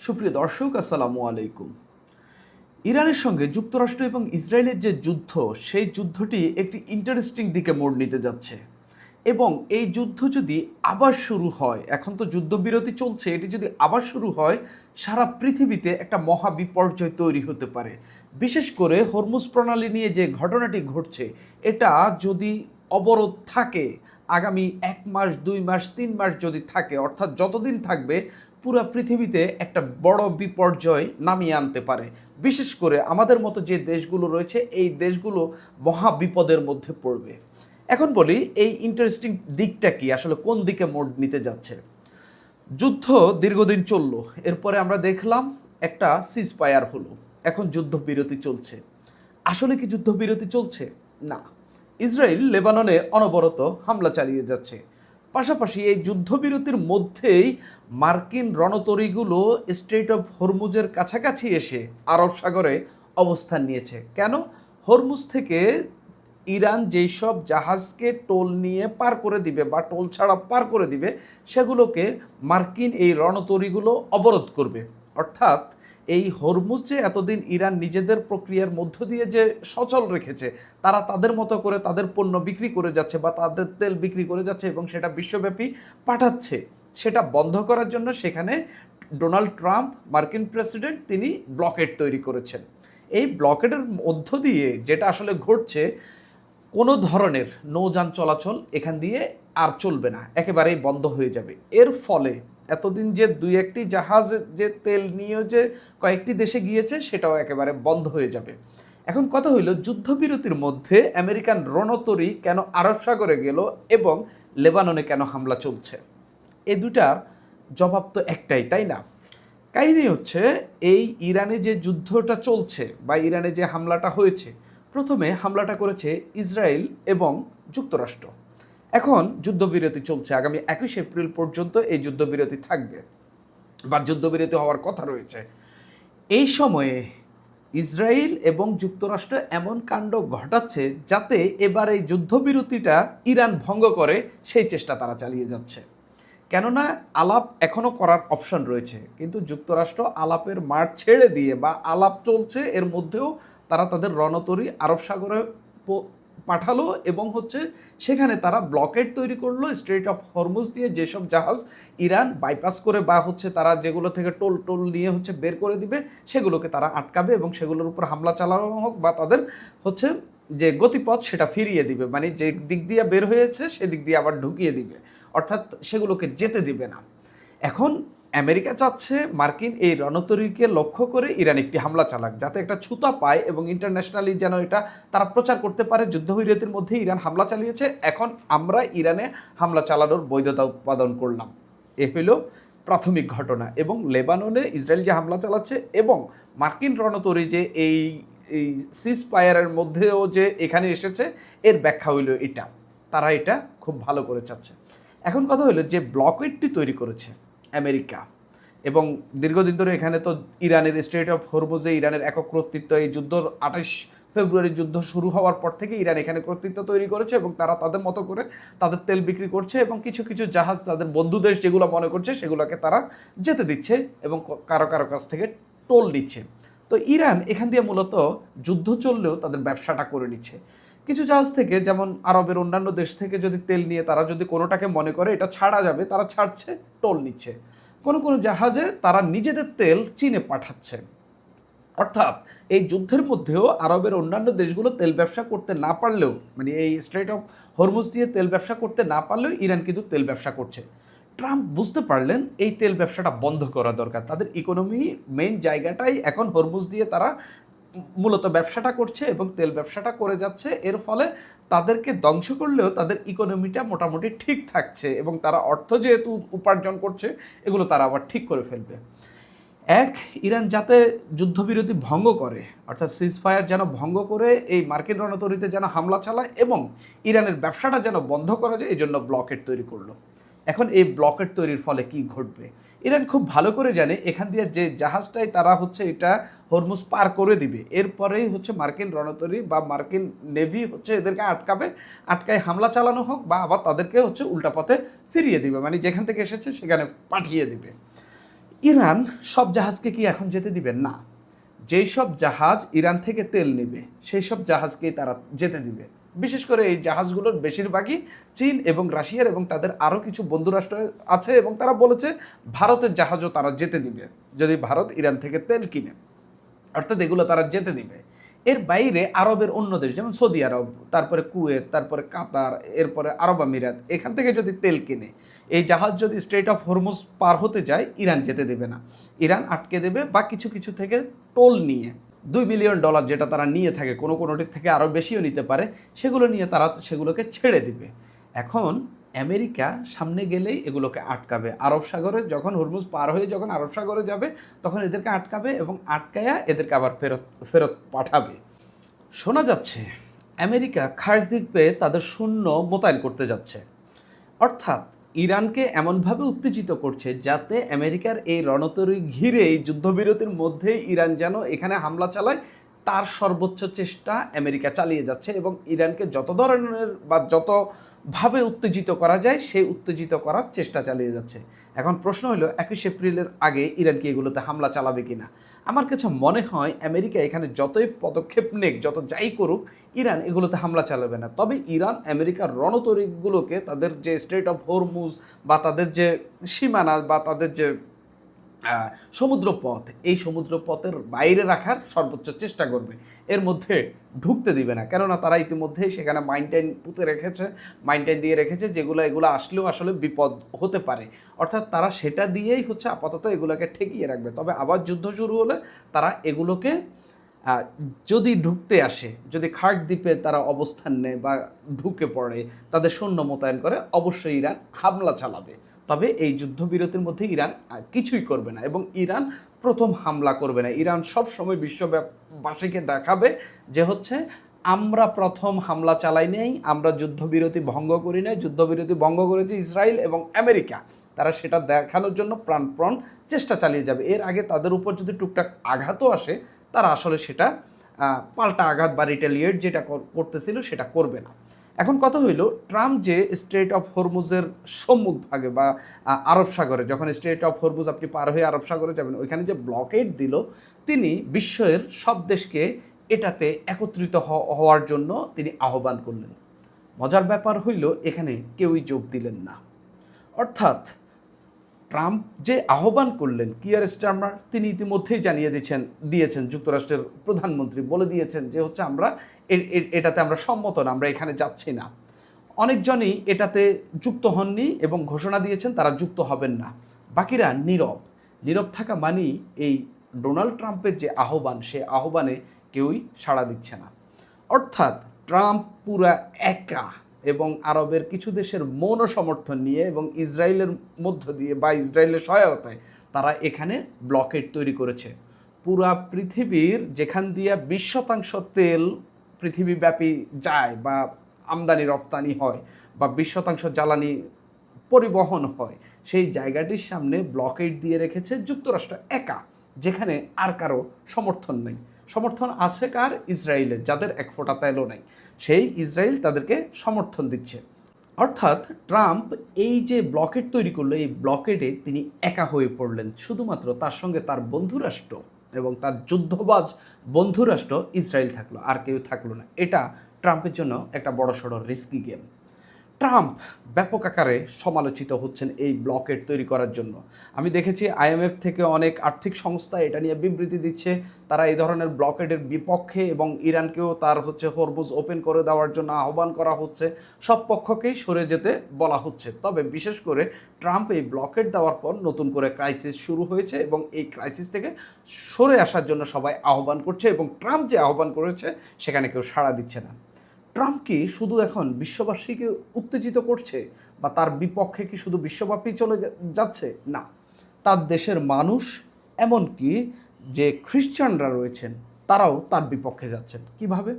সুপ্রিয় দর্শক, আসসালামু আলাইকুম। ইরানের সঙ্গে যুক্তরাষ্ট্র এবং ইসরায়েলের যে যুদ্ধ, সেই যুদ্ধটি একটি ইন্টারেস্টিং দিকে মোড় নিতে যাচ্ছে। এবং এই যুদ্ধ যদি আবার শুরু হয়, এখন তো যুদ্ধবিরতি চলছে, এটি যদি আবার শুরু হয়, সারা পৃথিবীতে একটা মহা বিপর্যয় তৈরি হতে পারে। বিশেষ করে হরমুজ প্রণালী নিয়ে যে ঘটনাটি ঘটছে, এটা যদি অবরোধ থাকে, আগামী 1 মাস, 2 মাস, 3 মাস যদি থাকে, অর্থাৎ যতদিন থাকবে, পুরো পৃথিবীতে একটা বড় বিপর্যয় নামিয়ে আনতে পারে। বিশেষ করে আমাদের মতো যে দেশগুলো রয়েছে, এই দেশগুলো মহা বিপদের মধ্যে পড়বে। এখন বলি, এই ইন্টারেস্টিং দিকটা কি, আসলে কোন দিকে মোড় নিতে যাচ্ছে। যুদ্ধ দীর্ঘদিন চললো, এরপরে আমরা দেখলাম একটা সিজফায়ার হলো, এখন যুদ্ধবিরতি চলছে। আসলে কি যুদ্ধবিরতি চলছে? না। ইসরায়েল লেবাননে অনবরত হামলা চালিয়ে যাচ্ছে। পাশাপাশি এই যুদ্ধবিরতির মধ্যেই মার্কিন রণতরীগুলো স্ট্রেট অফ হরমুজের কাছাকাছি এসে আরব সাগরে অবস্থান নিয়েছে। কেন? হরমুজ থেকে ইরান যেই সব জাহাজকে টোল নিয়ে পার করে দিবে বা টোল ছাড়া পার করে দিবে, সেগুলোকে মার্কিন এই রণতরীগুলো অবরোধ করবে। অর্থাৎ এই হরমুজ যে এতদিন ইরান নিজেদের প্রক্রিয়ার মধ্য দিয়ে যে সচল রেখেছে, তারা তাদের মতো করে তাদের পণ্য বিক্রি করে যাচ্ছে বা তাদের তেল বিক্রি করে যাচ্ছে এবং সেটা বিশ্বব্যাপী পাঠাচ্ছে, সেটা বন্ধ করার জন্য সেখানে ডোনাল্ড ট্রাম্প, মার্কিন প্রেসিডেন্ট, তিনি ব্লকেড তৈরি করেছেন। এই ব্লকেডের মধ্য দিয়ে যেটা আসলে ঘটছে, কোনো ধরনের নৌযান চলাচল এখান দিয়ে আর চলবে না, একেবারেই বন্ধ হয়ে যাবে। এর ফলে এতদিন যে দুই একটি জাহাজ যে তেল নিয়ে যে কয়েকটি দেশে গিয়েছে, সেটাও একেবারে বন্ধ হয়ে যাবে। এখন কথা হইল, যুদ্ধবিরতির মধ্যে আমেরিকান রণতরী কেন আরব সাগরে গেল এবং লেবাননে কেন হামলা চলছে? এই দুটার জবাব তো একটাই, তাই না? কাহিনী হচ্ছে, এই ইরানে যে যুদ্ধটা চলছে বা ইরানে যে হামলাটা হয়েছে, প্রথমে হামলাটা করেছে ইসরায়েল এবং যুক্তরাষ্ট্র। এখন যুদ্ধবিরতি চলছে, আগামী 21 এপ্রিল পর্যন্ত এই যুদ্ধবিরতি থাকবে বা যুদ্ধবিরতি হওয়ার কথা রয়েছে। এই সময়ে ইসরায়েল এবং যুক্তরাষ্ট্র এমন কাণ্ড ঘটাচ্ছে যাতে এবার এই যুদ্ধবিরতিটা ইরান ভঙ্গ করে, সেই চেষ্টা তারা চালিয়ে যাচ্ছে। কেননা আলাপ এখনও করার অপশন রয়েছে, কিন্তু যুক্তরাষ্ট্র আলাপের মাঠ ছেড়ে দিয়ে বা আলাপ চলছে এর মধ্যেও তারা তাদের রণতরী আরব সাগরে পাঠালো এবং সেখানে তারা ব্লকেড তৈরি করলো স্ট্রেট অফ হরমুজ দিয়ে, যেসব জাহাজ ইরান বাইপাস করে বা তারা যেগুলো থেকে টোল টোল নিয়ে বের করে দিবে, সেগুলোকে তারা আটকাবে এবং সেগুলোর উপর হামলা চালানো হোক বা তাদের যে গতিপথ সেটা ফিরিয়ে দিবে, মানে যে দিক দিয়ে বের হয়েছে সেদিক দিয়ে আবার ঢুকিয়ে দিবে, অর্থাৎ সেগুলোকে যেতে দিবে না। এখন আমেরিকা চাচ্ছে মার্কিন এই রণতরীকে লক্ষ্য করে ইরান একটি হামলা চালাক, যাতে একটা ছুতা পায় এবং ইন্টারন্যাশনালি যেন এটা তারা প্রচার করতে পারে যুদ্ধবিরতির মধ্যে ইরান হামলা চালিয়েছে, এখন আমরা ইরানে হামলা চালানোর বৈধতা উৎপাদন করলাম। এ হইল প্রাথমিক ঘটনা। এবং লেবাননে ইসরায়েল যে হামলা চালাচ্ছে এবং মার্কিন রণতরী যে এই এই সিজ ফায়ারের মধ্যেও যে এখানে এসেছে, এর ব্যাখ্যা হইল এটা, তারা এটা খুব ভালো করে চাচ্ছে। এখন কথা হলো, যে ব্লকেডটি তৈরি করেছে আমেরিকা এবং দীর্ঘদিন ধরে এখানে তো ইরানের স্ট্রেট অফ হরমুজে ইরানের একক কর্তৃত্ব, এই যুদ্ধ 28 ফেব্রুয়ারি যুদ্ধ শুরু হওয়ার পর থেকে ইরান এখানে কর্তৃত্ব তৈরি করেছে এবং তারা তাদের মতো করে তাদের তেল বিক্রি করছে এবং কিছু কিছু জাহাজ তাদের বন্ধু দেশ যেগুলো মনে করছে সেগুলোকে তারা যেতে দিচ্ছে এবং কারো কারো কাছ থেকে টোল নিচ্ছে। তো ইরান এখান দিয়ে মূলত যুদ্ধ চললেও তাদের ব্যবসাটা করে নিচ্ছে। কিছু জাহাজ থেকে, যেমন আরবের অন্যান্য দেশ থেকে যদি তেল নিয়ে তারা যদি কোনোটাকে মনে করে এটা ছাড়া যাবে, তারা ছাড়ছে, টোল নিচ্ছে। কোনো কোনো জাহাজে তারা নিজেদের তেল চীনে পাঠাচ্ছে। অর্থাৎ এই যুদ্ধের মধ্যেও আরবের অন্যান্য দেশগুলো তেল ব্যবসা করতে না পারলেও, মানে এই স্ট্রেট অফ হরমুজ দিয়ে তেল ব্যবসা করতে না পারলেও ইরান কিন্তু তেল ব্যবসা করছে। ট্রাম্প বুঝতে পারলেন এই তেল ব্যবসাটা বন্ধ করা দরকার, তাদের ইকোনমি মেইন জায়গাটাই এখন হরমুজ দিয়ে তারা মূলত ব্যবসাটা করছে এবং তেল ব্যবসাটা করে যাচ্ছে। এর ফলে তাদেরকে ধ্বংস করলেও তাদের ইকোনমিটা মোটামুটি ঠিক থাকছে এবং তারা অর্থ যেহেতু উপার্জন করছে, এগুলো তারা আবার ঠিক করে ফেলবে। ইরান যাতে যুদ্ধবিরতি ভঙ্গ করে, অর্থাৎ সিজফায়ার যেন ভঙ্গ করে এই মার্কিন রণতরীতে যেন হামলা চালায় এবং ইরানের ব্যবসাটা যেন বন্ধ করা যায়, এই জন্য ব্লকেড তৈরি করলো। এখন এই ব্লকেড তৈরির ফলে কি ঘটবে? ইরান খুব ভালো করে জানে এখান দিয়ে যে জাহাজটাই তারা এটা হরমুজ পার করে দিবে, এরপরেই মার্কিন রণতরী বা মার্কিন নেভি এদেরকে আটকায় হামলা চালানো হোক বা আবার তাদেরকে উল্টা পথে ফিরিয়ে দিবে, মানে যেখান থেকে এসেছে সেখানে পাঠিয়ে দিবে। ইরান সব জাহাজকে কি এখন যেতে দিবেন না? যেই সব জাহাজ ইরান থেকে তেল নেবে সেই সব জাহাজকেই তারা যেতে দিবে। বিশেষ করে এই জাহাজগুলোর বেশিরভাগই চীন এবং রাশিয়ার এবং তাদের আরও কিছু বন্ধুরাষ্ট্র আছে এবং তারা বলেছে ভারতের জাহাজও তারা যেতে দিবে যদি ভারত ইরান থেকে তেল কিনে, অর্থাৎ এগুলো তারা যেতে দিবে। এর বাইরে আরবের অন্য দেশ যেমন সৌদি আরব, তারপরে কুয়েত, তারপরে কাতার, এরপরে আরব আমিরাত, এখান থেকে যদি তেল কিনে এই জাহাজ যদি স্ট্রেট অফ হরমুজ পার হতে যায় ইরান যেতে দেবে না, ইরান আটকে দেবে বা কিছু কিছু থেকে টোল নিয়ে $2 বিলিয়ন যেটা তারা নিয়ে থাকে, কোনো কোনোটির থেকে আরও বেশিও নিতে পারে, সেগুলো নিয়ে তারা সেগুলোকে ছেড়ে দিবে। এখন আমেরিকা সামনে গেলেই এগুলোকে আটকাবে। আরব সাগরে যখন হরমুজ পার হয়ে যখন আরব সাগরে যাবে তখন এদেরকে আটকাবে এবং আটকায়া এদেরকে আবার ফেরত পাঠাবে। শোনা যাচ্ছে আমেরিকা খার্দিপে তাদের সৈন্য মোতায়েন করতে যাচ্ছে, অর্থাৎ ইরানকে এমনভাবে উত্তেজিত করছে যাতে আমেরিকার এই রণতরী ঘিরে এই যুদ্ধবিরতির মধ্যেই ইরান যেন এখানে হামলা চালায় তার সর্বোচ্চ চেষ্টা আমেরিকা চালিয়ে যাচ্ছে এবং ইরানকে যত ধরনের বা যতভাবে উত্তেজিত করা যায় সেই উত্তেজিত করার চেষ্টা চালিয়ে যাচ্ছে। এখন প্রশ্ন হলো 21 এপ্রিলের আগে ইরান কি এগুলোতে হামলা চালাবে কিনা? আমার কাছে মনে হয় আমেরিকা এখানে যতই পদক্ষেপ নেক, যত যাই করুক, ইরান এগুলোতে হামলা চালাবে না। তবে ইরান আমেরিকার রণতরীগুলোকে তাদের যে স্ট্রেট অফ হরমুজ বা তাদের যে সীমানা বা তাদের যে সমুদ্রপথ, এই সমুদ্রপথের বাইরে রাখার সর্বোচ্চ চেষ্টা করবে, এর মধ্যে ঢুকতে দিবে না। কেননা তারা ইতিমধ্যেই সেখানে মাইনটাইন পুঁতে রেখেছে, মাইনটাইন দিয়ে রেখেছে, এগুলো আসলেও আসলে বিপদ হতে পারে। অর্থাৎ তারা সেটা দিয়েই আপাতত এগুলোকে ঠেকিয়ে রাখবে। তবে আবার যুদ্ধ শুরু হলে তারা এগুলোকে যদি ঢুকতে আসে, যদি খার্ক দ্বীপে তারা অবস্থান নেয় বা ঢুকে পড়ে, তাদের সৈন্য মোতায়েন করে, অবশ্যই ইরান হামলা চালাবে। তবে এই যুদ্ধবিরতির মধ্যে ইরান কিছুই করবে না এবং ইরান প্রথম হামলা করবে না। ইরান সব সময় বিশ্ববাসীকে দেখাবে যে আমরা প্রথম হামলা চালাই নাই, আমরা যুদ্ধবিরতি ভঙ্গ করি নাই, যুদ্ধবিরতি ভঙ্গ করেছে ইসরায়েল এবং আমেরিকা। তারা সেটা দেখানোর জন্য প্রাণপণ চেষ্টা চালিয়ে যাবে। এর আগে তাদের উপর যদি টুকটাক আঘাতও আসে তারা আসলে সেটা পাল্টা আঘাত বা রিটেলিয়েট যেটা করতেছিল সেটা করবে না। এখন কথা হইল, ট্রাম্প যে স্ট্রেট অফ হরমুজের সম্মুখ ভাগে বা আরব সাগরে, যখন স্ট্রেট অফ হরমুজ আপনি পার হয়ে আরব সাগরে যাবেন, ওইখানে যে ব্লকেড দিল, তিনি বিশ্বের সব দেশকে এটাতে একত্রিত হওয়ার জন্য তিনি আহ্বান করলেন। মজার ব্যাপার হইল এখানে কেউই যোগ দিলেন না। অর্থাৎ ট্রাম্প যে আহ্বান করলেন, কিয়ার স্টারমার তিনি ইতিমধ্যেই দিয়েছেন যুক্তরাষ্ট্রের প্রধানমন্ত্রী বলে দিয়েছেন যে আমরা এটাতে আমরা সম্মত না, আমরা এখানে যাচ্ছি না। অনেকজনই এটাতে যুক্ত হননি এবং ঘোষণা দিয়েছেন তারা যুক্ত হবেন না। বাকিরা নীরব থাকা মানেই এই ডোনাল্ড ট্রাম্পের যে আহ্বান, সে আহ্বানে কেউই সাড়া দিচ্ছে না। অর্থাৎ ট্রাম্প পুরা একা এবং আরবের কিছু দেশের মৌন সমর্থন নিয়ে এবং ইসরায়েলের মধ্য দিয়ে বা ইসরায়েলের সহায়তায় তারা এখানে ব্লকেড তৈরি করেছে। পুরা পৃথিবীর যেখান দিয়ে 20% তেল পৃথিবীব্যাপী যায় বা আমদানি রপ্তানি হয় বা 20% জ্বালানি পরিবহন হয়, সেই জায়গাটির সামনে ব্লকেড দিয়ে রেখেছে যুক্তরাষ্ট্র একা, যেখানে আর কারো সমর্থন নেই। সমর্থন আছে কার? ইসরায়েলের, যাদের এক ফোঁটা তেলও নেই, সেই ইসরায়েল তাদেরকে সমর্থন দিচ্ছে। অর্থাৎ ট্রাম্প এই যে ব্লকেড তৈরি করলো, এই ব্লকেডে তিনি একা হয়ে পড়লেন। শুধুমাত্র তার সঙ্গে তার বন্ধুরাষ্ট্র এবং তার যুদ্ধবাজ বন্ধুরাষ্ট্র ইসরায়েল থাকলো, আর কেউ থাকলো না। এটা ট্রাম্পের জন্য একটা বড়সড় রিস্কি গেম। ট্রাম্প ব্যাপক আকারে সমালোচিত হচ্ছেন এই ব্লকেড তৈরি করার জন্য। আমি দেখেছি IMF থেকে অনেক আর্থিক সংস্থা এটা নিয়ে বিবৃতি দিচ্ছে, তারা এই ধরনের ব্লকেডের বিপক্ষে এবং ইরানকেও তার হরমুজ ওপেন করে দেওয়ার জন্য আহ্বান করা হচ্ছে। সব পক্ষকেই সরে যেতে বলা হচ্ছে। তবে বিশেষ করে ট্রাম্প এই ব্লকেড দেওয়ার পর নতুন করে ক্রাইসিস শুরু হয়েছে এবং এই ক্রাইসিস থেকে সরে আসার জন্য সবাই আহ্বান করছে এবং ট্রাম্প যে আহ্বান করেছে সেখানে কেউ সাড়া দিচ্ছে না। ট্রাম্প কি শুধু এখন বিশ্ববাসীকে উত্তেজিত করছে বা তার বিপক্ষে কি শুধু বিশ্বব্যাপী চলে যাচ্ছে? না, তার দেশের মানুষ, এমনকি যে খ্রিস্টানরা রয়েছেন তারাও তার বিপক্ষে যাচ্ছেন। কিভাবে?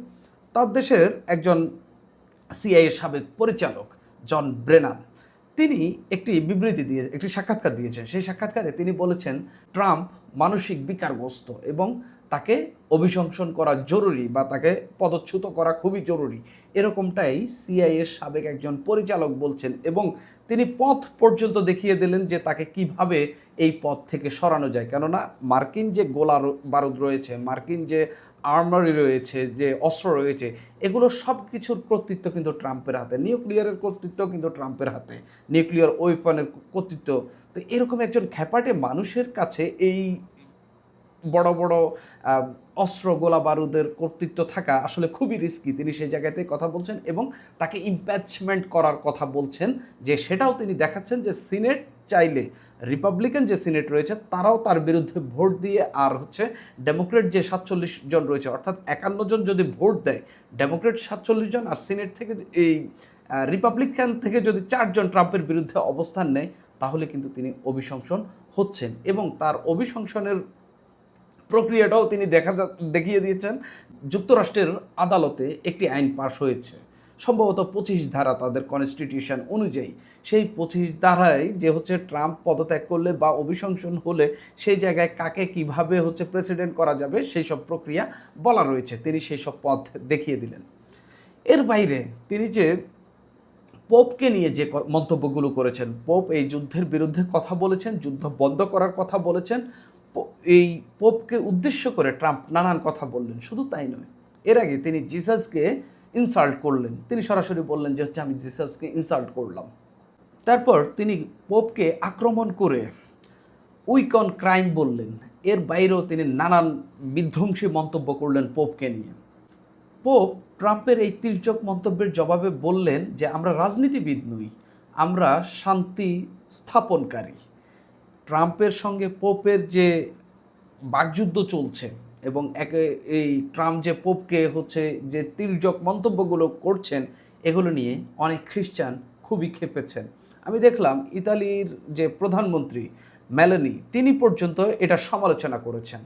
তার দেশের একজন CIA সাবেক পরিচালক জন ব্রেনান, তিনি একটি সাক্ষাৎকার দিয়েছেন। সেই সাক্ষাৎকারে তিনি বলেছেন ট্রাম্প মানসিক বিকারগ্রস্ত এবং তাকে অভিশংসন করা জরুরি বা তাকে পদচ্যুত করা খুবই জরুরি, এরকমটাই সিআইএর সাবেক একজন পরিচালক বলছেন। এবং তিনি পথ পর্যন্ত দেখিয়ে দিলেন যে তাকে কিভাবে এই পথ থেকে সরানো যায়। কেননা মার্কিন যে গোলা বারুদ রয়েছে, মার্কিন যে আর্মারি রয়েছে, যে অস্ত্র রয়েছে, এগুলো সব কিছুর কর্তৃত্ব কিন্তু ট্রাম্পের হাতে। নিউক্লিয়ারের কর্তৃত্ব কিন্তু ট্রাম্পের হাতে, নিউক্লিয়ার ওয়েপনের কর্তৃত্ব। তো এরকম একজন খ্যাপাটে মানুষের কাছে এই বড় বড় অস্ত্র গোলা বারুদের কর্তৃত্ব থাকা আসলে খুবই রিস্কি। তিনি সেই জায়গাতে কথা বলছেন এবং তাকে ইম্প্যাচমেন্ট করার কথা বলছেন, যে সেটাও তিনি দেখাচ্ছেন যে সিনেট চাইলে, রিপাবলিকান যে সিনেট রয়েছে তারাও তার বিরুদ্ধে ভোট দিয়ে, আর হচ্ছে ডেমোক্রেট যে 47 জন রয়েছে, অর্থাৎ 51 জন যদি ভোট দেয়, ডেমোক্রেট 47 জন আর সিনেট থেকে এই রিপাবলিকান থেকে যদি 4 জন ট্রাম্পের বিরুদ্ধে অবস্থান নেয়, তাহলে কিন্তু তিনি অভিশংসন হচ্ছেন। এবং তার অভিশংসনের প্রক্রিয়াটাও তিনি দেখিয়ে দিয়েছেন। যুক্তরাষ্ট্রের আদালতে একটি আইন পাশ হয়েছে, সম্ভবত 25 ধারা তাদের কনস্টিটিউশন অনুযায়ী। সেই 25 ধারায় যে হচ্ছে ট্রাম্প পদত্যাগ করলে বা অভিশংসন হলে সেই জায়গায় কাকে কিভাবে হচ্ছে প্রেসিডেন্ট করা যাবে সেই সব প্রক্রিয়া বলা রয়েছে। তিনি সেই সব পথ দেখিয়ে দিলেন। এর বাইরে তিনি যে পোপকে নিয়ে যে মন্তব্যগুলো করেছেন, পোপ এই যুদ্ধের বিরুদ্ধে কথা বলেছেন, যুদ্ধ বন্ধ করার কথা বলেছেন, এই পোপকে উদ্দেশ্য করে ট্রাম্প নানান কথা বললেন। শুধু তাই নয়, এর আগে তিনি জিসাসকে ইনসাল্ট করলেন। তিনি সরাসরি বললেন যে হচ্ছে আমি জিসাসকে ইনসাল্ট করলাম। তারপর তিনি পোপকে আক্রমণ করে উইক অন ক্রাইম বললেন। এর বাইরেও তিনি নানান বিধ্বংসী মন্তব্য করলেন পোপকে নিয়ে। পোপ ট্রাম্পের এই তির্যক মন্তব্যের জবাবে বললেন যে আমরা রাজনীতিবিদ নই, আমরা শান্তি স্থাপনকারী। ট্রাম্পের সঙ্গে পোপের যে বাকযুদ্ধ চলছে এবং এই ট্রাম্প যে পোপকে হচ্ছে যে তির্যক মন্তব্যগুলো করছেন, এগুলো নিয়ে অনেক খ্রিস্টান খুবই ক্ষেপেছেন। আমি দেখলাম ইতালির যে প্রধানমন্ত্রী মেলানি, তিনি পর্যন্ত এটা সমালোচনা করেছেন।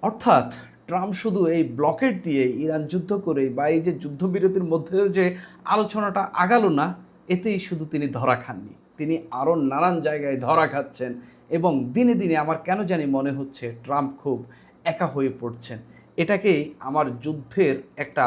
অর্থাৎ ট্রাম্প শুধু এই ব্লকেট দিয়ে ইরান যুদ্ধ করে বা এই যে যুদ্ধবিরতির মধ্যেও যে আলোচনাটা আগালো না, এতেই শুধু তিনি ধরা খাননি, তিনি আরও নানান জায়গায় ধরা খাচ্ছেন। এবং দিনে দিনে আমার কেন জানি মনে হচ্ছে ট্রাম্প খুব একা হয়ে পড়ছেন। এটাকেই আমার যুদ্ধের একটা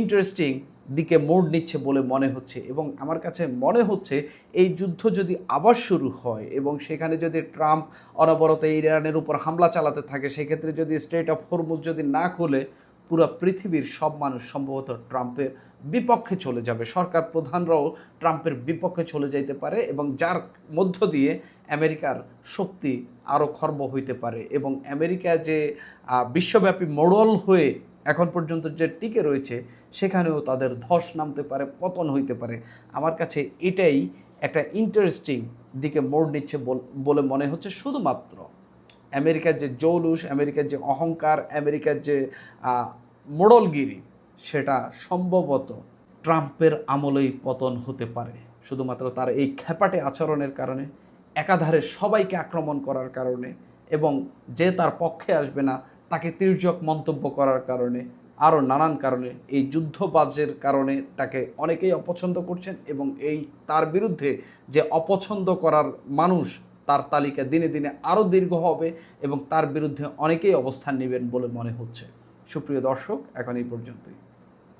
ইন্টারেস্টিং দিকে মোড় নিচ্ছে বলে মনে হচ্ছে। এবং আমার কাছে মনে হচ্ছে এই যুদ্ধ যদি আবার শুরু হয় এবং সেখানে যদি ট্রাম্প অনবরত ইরানের উপর হামলা চালাতে থাকে, সেক্ষেত্রে যদি স্ট্রেট অফ হরমুজ যদি না খোলে, পুরো পৃথিবীর সব মানুষ সম্ভবত ট্রাম্পের বিপক্ষে চলে যাবে। সরকার প্রধানরাও ট্রাম্পের বিপক্ষে চলে যাইতে পারে এবং যার মধ্য দিয়ে আমেরিকার শক্তি আরও খর্ব হইতে পারে এবং আমেরিকা যে বিশ্বব্যাপী মোড়ল হয়ে এখন পর্যন্ত যে টিকে রয়েছে, সেখানেও তাদের ধস নামতে পারে, পতন হইতে পারে। আমার কাছে এটাই একটা ইন্টারেস্টিং দিকে মোড় নিচ্ছে বলে মনে হচ্ছে। শুধুমাত্র আমেরিকার যে জৌলুস, আমেরিকার যে অহংকার, আমেরিকার যে মোড়লগিরি, সেটা সম্ভবত ট্রাম্পের আমলেই পতন হতে পারে। শুধুমাত্র তার এই খ্যাপাটে আচরণের কারণে, একাধারে সবাইকে আক্রমণ করার কারণে এবং যে তার পক্ষে আসবে না তাকে তির্যক মন্তব্য করার কারণে, আরও নানান কারণে, এই যুদ্ধবাজের কারণে তাকে অনেকেই অপছন্দ করছেন। এবং এই তার বিরুদ্ধে যে অপছন্দ করার মানুষ, তার তালিকা দিনে দিনে আরও দীর্ঘ হবে এবং তার বিরুদ্ধে অনেকেই অবস্থান নেবেন বলে মনে হচ্ছে। সুপ্রিয় দর্শক, এখন এই পর্যন্তই।